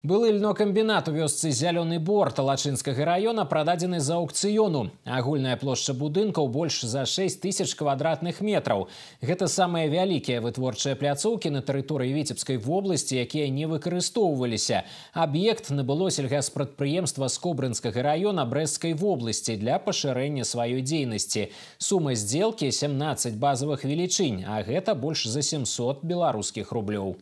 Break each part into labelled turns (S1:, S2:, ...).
S1: Былы льнокамбінат у вёсцы Зялёны Бор Талачынскага района прададзены за аукцыёну. Агульная плошча будынкаў больш за 6 тысяч квадратных метраў. Гэта самыя вялікія вытворчыя пляцоўкі на тэрыторыі Віцебскай вобласці, якія не выкарыстоўваліся. Аб'ект набыло сельгаспрадпрыемства Скобрынскага района Брэсцкай вобласці для пашырэння сваёй дзейнасці. Сума сделкі 17 базовых велічынь, а гэта больш за 700 беларускіх рублёў.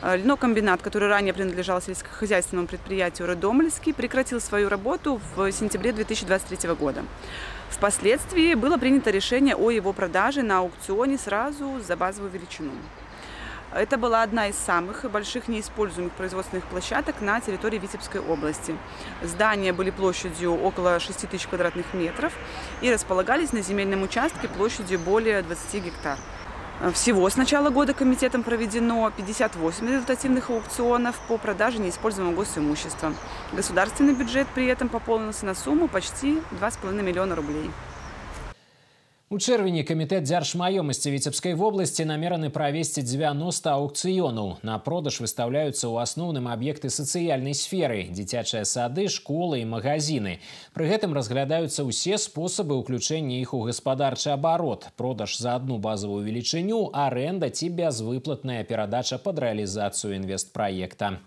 S2: Льнокомбинат, который ранее принадлежал сельскохозяйственному предприятию «Родомльский», прекратил свою работу в сентябре 2023 года. Впоследствии было принято решение о его продаже на аукционе сразу за базовую величину. Это была одна из самых больших неиспользуемых производственных площадок на территории Витебской области. Здания были площадью около 6 тысяч квадратных метров и располагались на земельном участке площадью более 20 гектар. Всего с начала года комитетом проведено 58 результативных аукционов по продаже неиспользуемого госимущества. Государственный бюджет при этом пополнился на сумму почти 2,5 миллиона рублей.
S1: У чэрвені камітэт дзяржмаёмасці Віцебскай вобласці намераны правесці 90 аукцыёнаў. На продаж выстаўляюцца ў асноўным аб'екты сацыяльнай сферы, дзіцячыя сады, школы і магазины. Пры гэтым разглядаюцца ўсе спосабы ўключэння іх у гаспадарчы абарот. Продаж за одну базовую велічыню, аренда ці бязвыплатная перадача пад рэалізацыю інвестпраекта.